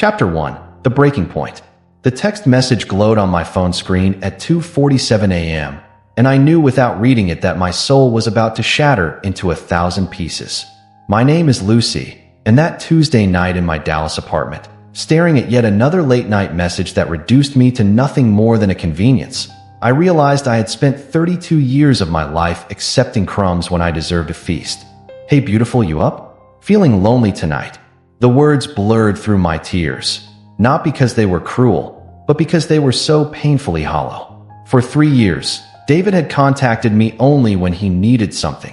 Chapter 1. The Breaking Point. The text message glowed on my phone screen at 2:47 a.m., and I knew without reading it that my soul was about to shatter into 1,000 pieces. My name is Lucy, and that Tuesday night in my Dallas apartment, staring at yet another late-night message that reduced me to nothing more than a convenience, I realized I had spent 32 years of my life accepting crumbs when I deserved a feast. "Hey beautiful, you up? Feeling lonely tonight?" The words blurred through my tears, not because they were cruel, but because they were so painfully hollow. For 3 years, David had contacted me only when he needed something.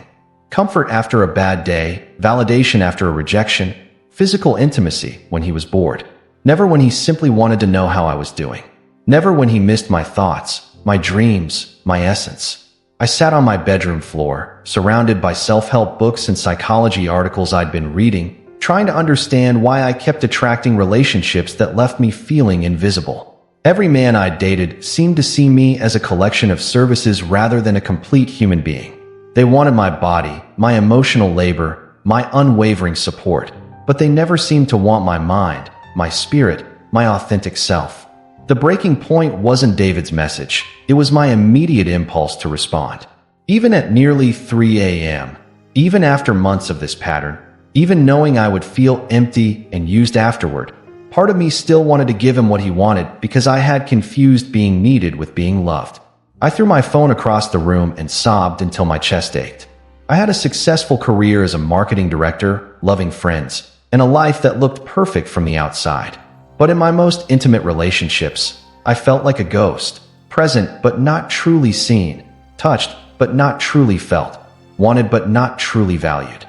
Comfort after a bad day, validation after a rejection, physical intimacy when he was bored. Never when he simply wanted to know how I was doing. Never when he missed my thoughts, my dreams, my essence. I sat on my bedroom floor, surrounded by self-help books and psychology articles I'd been reading, trying to understand why I kept attracting relationships that left me feeling invisible. Every man I dated seemed to see me as a collection of services rather than a complete human being. They wanted my body, my emotional labor, my unwavering support, but they never seemed to want my mind, my spirit, my authentic self. The breaking point wasn't David's message. It was my immediate impulse to respond. Even at nearly 3 a.m., even after months of this pattern, even knowing I would feel empty and used afterward, part of me still wanted to give him what he wanted because I had confused being needed with being loved. I threw my phone across the room and sobbed until my chest ached. I had a successful career as a marketing director, loving friends, and a life that looked perfect from the outside. But in my most intimate relationships, I felt like a ghost, present but not truly seen, touched but not truly felt, wanted but not truly valued.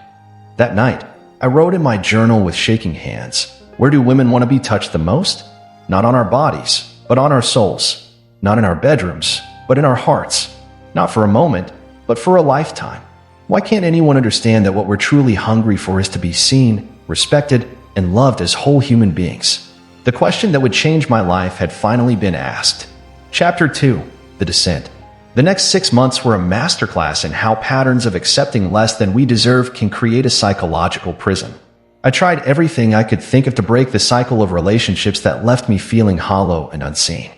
That night, I wrote in my journal with shaking hands, "Where do women want to be touched the most? Not on our bodies, but on our souls. Not in our bedrooms, but in our hearts. Not for a moment, but for a lifetime. Why can't anyone understand that what we're truly hungry for is to be seen, respected, and loved as whole human beings?" The question that would change my life had finally been asked. Chapter 2. The Descent. The next 6 months were a masterclass in how patterns of accepting less than we deserve can create a psychological prison. I tried everything I could think of to break the cycle of relationships that left me feeling hollow and unseen.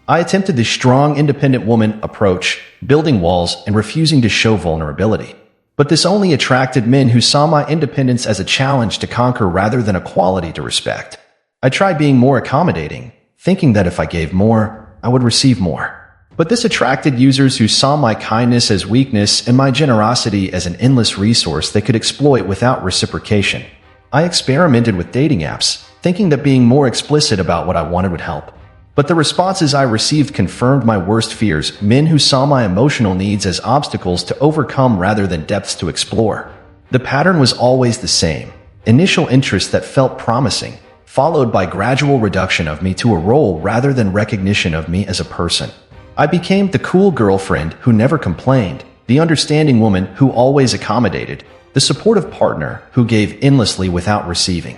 I attempted the strong, independent woman approach, building walls and refusing to show vulnerability. But this only attracted men who saw my independence as a challenge to conquer rather than a quality to respect. I tried being more accommodating, thinking that if I gave more, I would receive more. But this attracted users who saw my kindness as weakness and my generosity as an endless resource they could exploit without reciprocation. I experimented with dating apps, thinking that being more explicit about what I wanted would help. But the responses I received confirmed my worst fears, men who saw my emotional needs as obstacles to overcome rather than depths to explore. The pattern was always the same: initial interest that felt promising, followed by gradual reduction of me to a role rather than recognition of me as a person. I became the cool girlfriend who never complained, the understanding woman who always accommodated, the supportive partner who gave endlessly without receiving.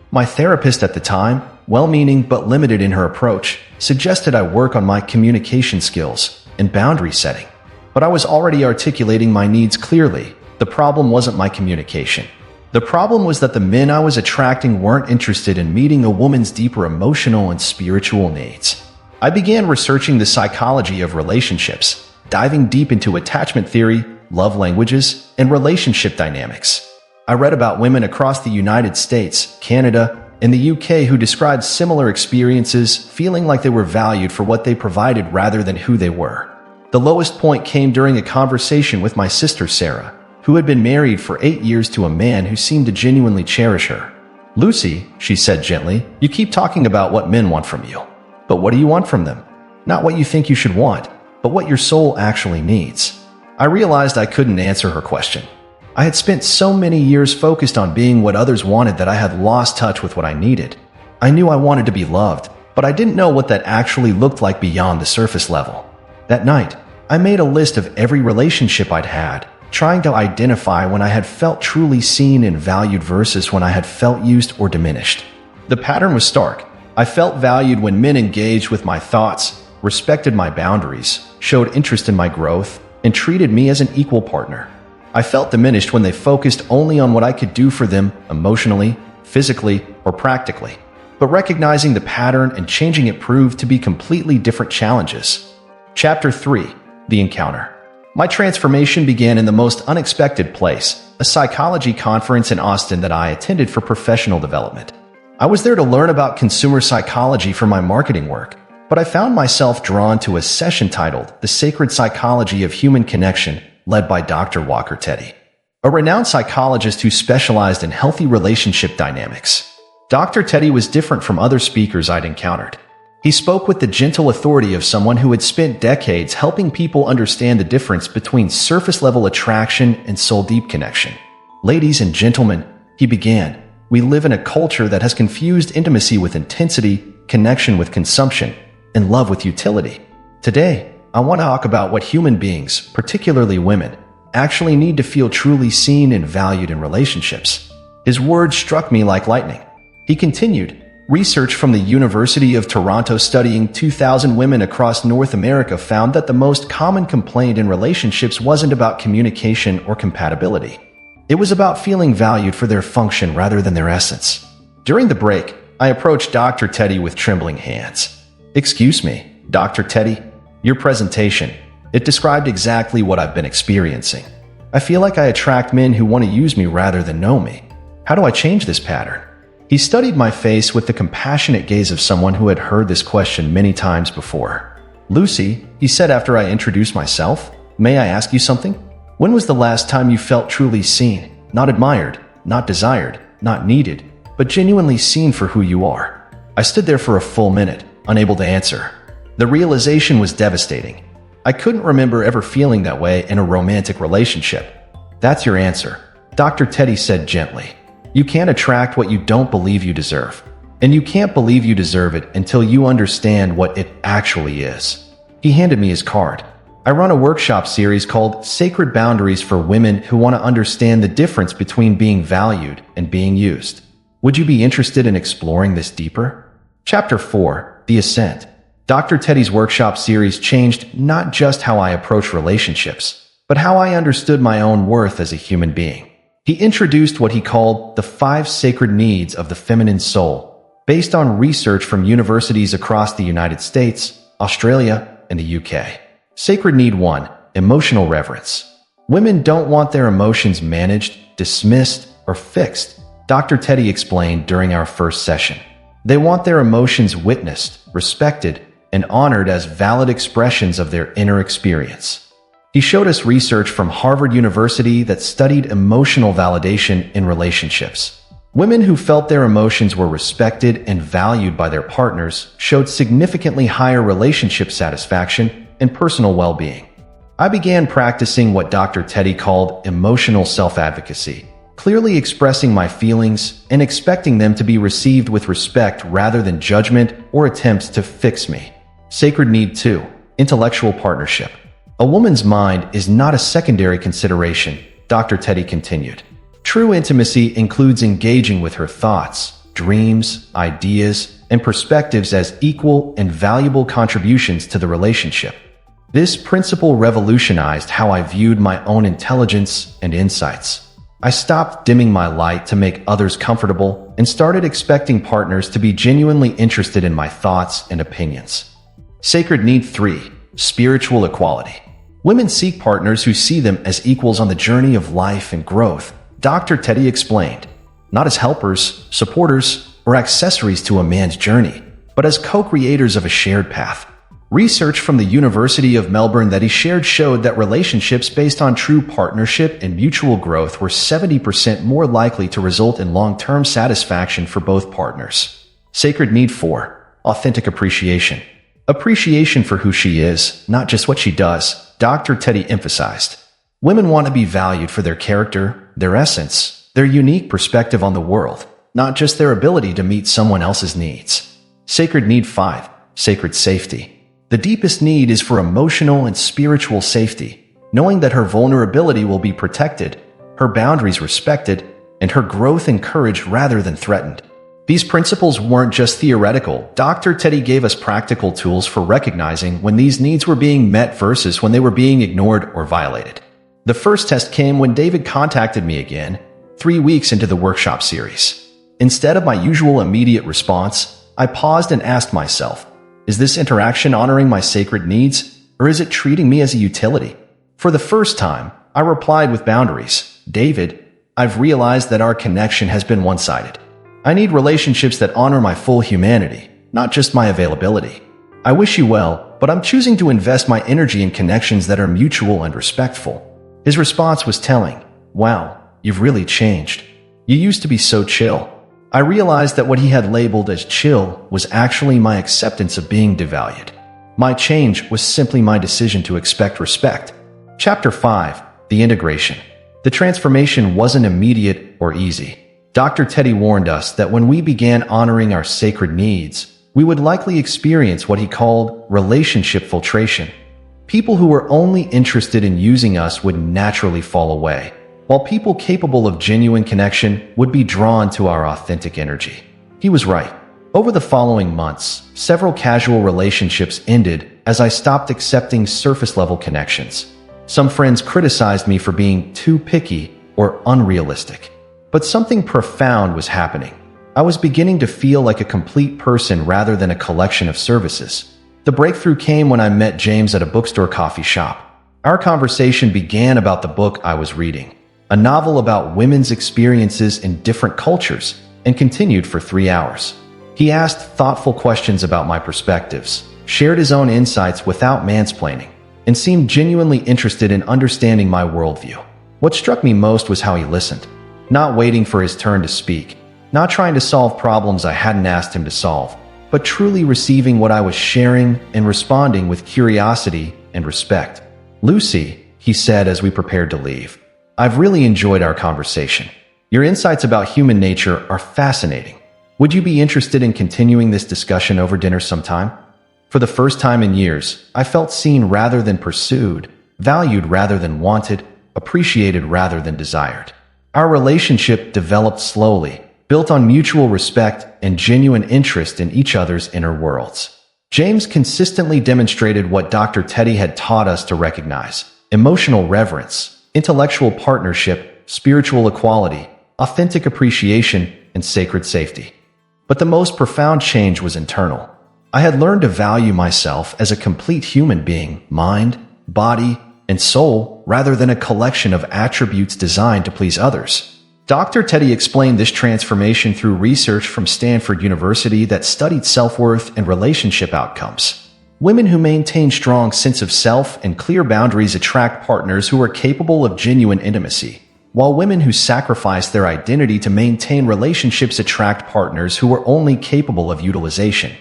My therapist at the time, well-meaning but limited in her approach, suggested I work on my communication skills and boundary setting. But I was already articulating my needs clearly. The problem wasn't my communication. The problem was that the men I was attracting weren't interested in meeting a woman's deeper emotional and spiritual needs. I began researching the psychology of relationships, diving deep into attachment theory, love languages, and relationship dynamics. I read about women across the United States, Canada, and the UK who described similar experiences, feeling like they were valued for what they provided rather than who they were. The lowest point came during a conversation with my sister Sarah, who had been married for 8 years to a man who seemed to genuinely cherish her. "Lucy," she said gently, "you keep talking about what men want from you. But what do you want from them? Not what you think you should want, but what your soul actually needs." I realized I couldn't answer her question. I had spent so many years focused on being what others wanted that I had lost touch with what I needed. I knew I wanted to be loved, but I didn't know what that actually looked like beyond the surface level. That night, I made a list of every relationship I'd had, trying to identify when I had felt truly seen and valued versus when I had felt used or diminished. The pattern was stark. I felt valued when men engaged with my thoughts, respected my boundaries, showed interest in my growth, and treated me as an equal partner. I felt diminished when they focused only on what I could do for them emotionally, physically, or practically. but recognizing the pattern and changing it proved to be completely different challenges. Chapter 3. The Encounter. My transformation began in the most unexpected place, a psychology conference in Austin that I attended for professional development. I was there to learn about consumer psychology for my marketing work, but I found myself drawn to a session titled The Sacred Psychology of Human Connection, led by Dr. Walker Teddy, a renowned psychologist who specialized in healthy relationship dynamics. Dr. Teddy was different from other speakers I'd encountered. He spoke with the gentle authority of someone who had spent decades helping people understand the difference between surface-level attraction and soul-deep connection. Ladies and gentlemen, he began, we live in a culture that has confused intimacy with intensity, connection with consumption, and love with utility. Today, I want to talk about what human beings, particularly women, actually need to feel truly seen and valued in relationships. His words struck me like lightning. He continued, research from the University of Toronto studying 2,000 women across North America found that the most common complaint in relationships wasn't about communication or compatibility. It was about feeling valued for their function rather than their essence. During the break, I approached Dr. Teddy with trembling hands. Excuse me, Dr. Teddy, your presentation, it described exactly what I've been experiencing. I feel like I attract men who want to use me rather than know me. How do I change this pattern? He studied my face with the compassionate gaze of someone who had heard this question many times before. Lucy, he said after I introduced myself, may I ask you something? When was the last time you felt truly seen, not admired, not desired, not needed, but genuinely seen for who you are? I stood there for a full minute, unable to answer. The realization was devastating. I couldn't remember ever feeling that way in a romantic relationship. That's your answer, Dr. Teddy said gently. You can't attract what you don't believe you deserve. And you can't believe you deserve it until you understand what it actually is. He handed me his card. I run a workshop series called Sacred Boundaries for women who want to understand the difference between being valued and being used. Would you be interested in exploring this deeper? Chapter 4. The Ascent. Dr. Teddy's workshop series changed not just how I approach relationships, but how I understood my own worth as a human being. He introduced what he called the 5 sacred needs of the feminine soul, based on research from universities across the United States, Australia, and the UK. Sacred Need 1. Emotional reverence. Women don't want their emotions managed, dismissed, or fixed, Dr. Teddy explained during our first session. They want their emotions witnessed, respected, and honored as valid expressions of their inner experience. He showed us research from Harvard University that studied emotional validation in relationships. Women who felt their emotions were respected and valued by their partners showed significantly higher relationship satisfaction and personal well-being. I began practicing what Dr. Teddy called emotional self-advocacy, clearly expressing my feelings and expecting them to be received with respect rather than judgment or attempts to fix me. Sacred Need 2. Intellectual partnership. A woman's mind is not a secondary consideration, Dr. Teddy continued. True intimacy includes engaging with her thoughts, dreams, ideas, and perspectives as equal and valuable contributions to the relationship. This principle revolutionized how I viewed my own intelligence and insights. I stopped dimming my light to make others comfortable and started expecting partners to be genuinely interested in my thoughts and opinions. Sacred Need 3. Spiritual equality. Women seek partners who see them as equals on the journey of life and growth, Dr. Teddy explained. Not as helpers, supporters, or accessories to a man's journey, but as co-creators of a shared path. Research from the University of Melbourne that he shared showed that relationships based on true partnership and mutual growth were 70% more likely to result in long-term satisfaction for both partners. Sacred Need 4. Authentic appreciation. Appreciation for who she is, not just what she does, Dr. Teddy emphasized. Women want to be valued for their character, their essence, their unique perspective on the world, not just their ability to meet someone else's needs. Sacred Need 5. Sacred safety. The deepest need is for emotional and spiritual safety, knowing that her vulnerability will be protected, her boundaries respected, and her growth encouraged rather than threatened. These principles weren't just theoretical. Dr. Teddy gave us practical tools for recognizing when these needs were being met versus when they were being ignored or violated. The first test came when David contacted me again, 3 weeks into the workshop series. Instead of my usual immediate response, I paused and asked myself, is this interaction honoring my sacred needs, or is it treating me as a utility? For the first time, I replied with boundaries. David, I've realized that our connection has been one-sided. I need relationships that honor my full humanity, not just my availability. I wish you well, but I'm choosing to invest my energy in connections that are mutual and respectful. His response was telling. Wow, you've really changed. You used to be so chill. I realized that what he had labeled as chill was actually my acceptance of being devalued. My change was simply my decision to expect respect. Chapter 5. The Integration. The transformation wasn't immediate or easy. Dr. Teddy warned us that when we began honoring our sacred needs, we would likely experience what he called relationship filtration. People who were only interested in using us would naturally fall away, while people capable of genuine connection would be drawn to our authentic energy. He was right. Over the following months, several casual relationships ended as I stopped accepting surface-level connections. Some friends criticized me for being too picky or unrealistic. But something profound was happening. I was beginning to feel like a complete person rather than a collection of services. The breakthrough came when I met James at a bookstore coffee shop. Our conversation began about the book I was reading, a novel about women's experiences in different cultures, and continued for 3 hours. He asked thoughtful questions about my perspectives, shared his own insights without mansplaining, and seemed genuinely interested in understanding my worldview. What struck me most was how he listened, not waiting for his turn to speak, not trying to solve problems I hadn't asked him to solve, but truly receiving what I was sharing and responding with curiosity and respect. Lucy, he said as we prepared to leave, I've really enjoyed our conversation. Your insights about human nature are fascinating. Would you be interested in continuing this discussion over dinner sometime? For the first time in years, I felt seen rather than pursued, valued rather than wanted, appreciated rather than desired. Our relationship developed slowly, built on mutual respect and genuine interest in each other's inner worlds. James consistently demonstrated what Dr. Teddy had taught us to recognize: emotional reverence, intellectual partnership, spiritual equality, authentic appreciation, and sacred safety. But the most profound change was internal. I had learned to value myself as a complete human being, mind, body, and soul, rather than a collection of attributes designed to please others. Dr. Teddy explained this transformation through research from Stanford University that studied self-worth and relationship outcomes. Women who maintain strong sense of self and clear boundaries attract partners who are capable of genuine intimacy, while women who sacrifice their identity to maintain relationships attract partners who are only capable of utilization.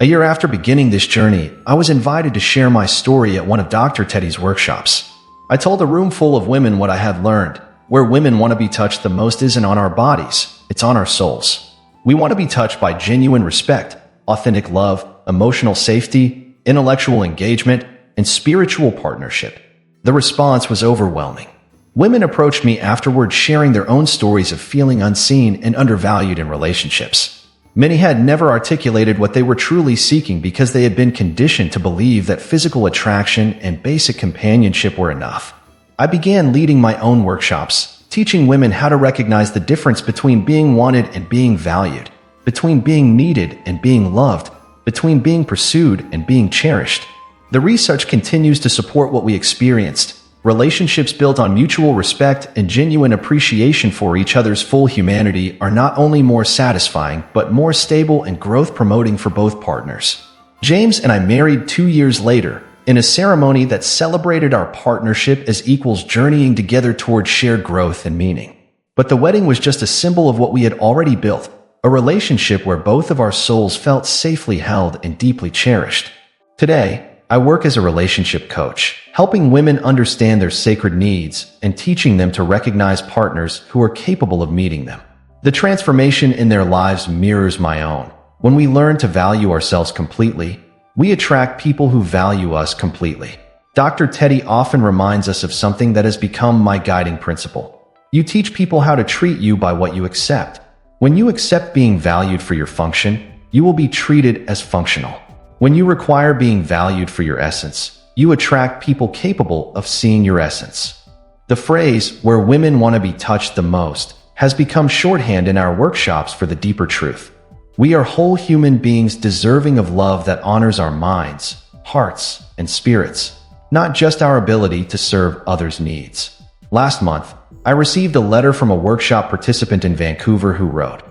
A year after beginning this journey, I was invited to share my story at one of Dr. Teddy's workshops. I told a room full of women what I had learned. Where women want to be touched the most isn't on our bodies, it's on our souls. We want to be touched by genuine respect, authentic love, emotional safety, intellectual engagement, and spiritual partnership. The response was overwhelming. Women approached me afterward sharing their own stories of feeling unseen and undervalued in relationships. Many had never articulated what they were truly seeking because they had been conditioned to believe that physical attraction and basic companionship were enough. I began leading my own workshops, teaching women how to recognize the difference between being wanted and being valued, between being needed and being loved, between being pursued and being cherished. The research continues to support what we experienced. Relationships built on mutual respect and genuine appreciation for each other's full humanity are not only more satisfying, but more stable and growth-promoting for both partners. James and I married 2 years later, in a ceremony that celebrated our partnership as equals journeying together toward shared growth and meaning. But the wedding was just a symbol of what we had already built, a relationship where both of our souls felt safely held and deeply cherished. Today, I work as a relationship coach, helping women understand their sacred needs and teaching them to recognize partners who are capable of meeting them. The transformation in their lives mirrors my own. When we learn to value ourselves completely, we attract people who value us completely. Dr. Teddy often reminds us of something that has become my guiding principle. You teach people how to treat you by what you accept. When you accept being valued for your function, you will be treated as functional. When you require being valued for your essence, you attract people capable of seeing your essence. The phrase, where women want to be touched the most, has become shorthand in our workshops for the deeper truth. We are whole human beings deserving of love that honors our minds, hearts, and spirits, not just our ability to serve others' needs. Last month, I received a letter from a workshop participant in Vancouver who wrote,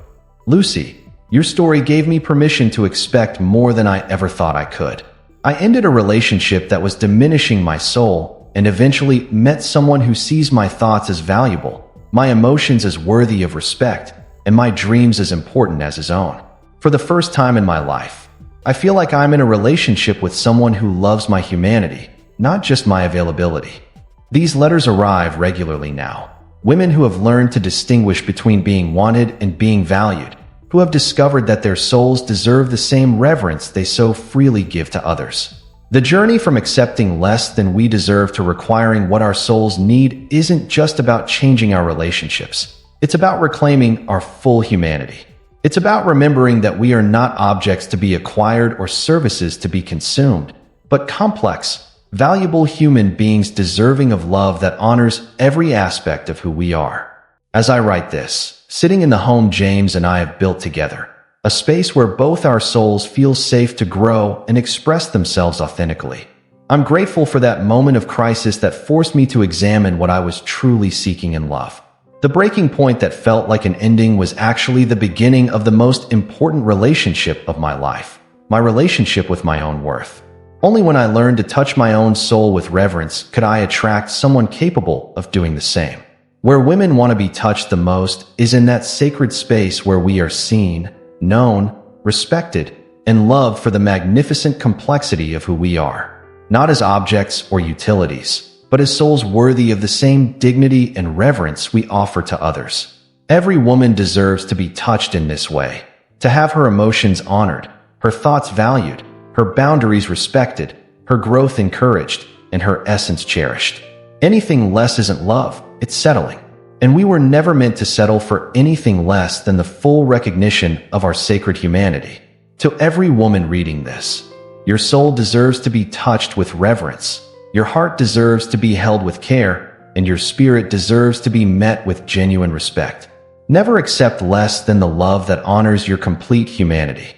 "Lucy, your story gave me permission to expect more than I ever thought I could. I ended a relationship that was diminishing my soul and eventually met someone who sees my thoughts as valuable, my emotions as worthy of respect, and my dreams as important as his own. For the first time in my life, I feel like I'm in a relationship with someone who loves my humanity, not just my availability." These letters arrive regularly now. Women who have learned to distinguish between being wanted and being valued, who have discovered that their souls deserve the same reverence they so freely give to others. The journey from accepting less than we deserve to requiring what our souls need isn't just about changing our relationships. It's about reclaiming our full humanity. It's about remembering that we are not objects to be acquired or services to be consumed, but complex, valuable human beings deserving of love that honors every aspect of who we are. As I write this, sitting in the home James and I have built together, a space where both our souls feel safe to grow and express themselves authentically. I'm grateful for that moment of crisis that forced me to examine what I was truly seeking in love. The breaking point that felt like an ending was actually the beginning of the most important relationship of my life, my relationship with my own worth. Only when I learned to touch my own soul with reverence could I attract someone capable of doing the same. Where women want to be touched the most is in that sacred space where we are seen, known, respected, and loved for the magnificent complexity of who we are. Not as objects or utilities, but as souls worthy of the same dignity and reverence we offer to others. Every woman deserves to be touched in this way, to have her emotions honored, her thoughts valued, her boundaries respected, her growth encouraged, and her essence cherished. Anything less isn't love, it's settling. And we were never meant to settle for anything less than the full recognition of our sacred humanity. To every woman reading this, your soul deserves to be touched with reverence, your heart deserves to be held with care, and your spirit deserves to be met with genuine respect. Never accept less than the love that honors your complete humanity.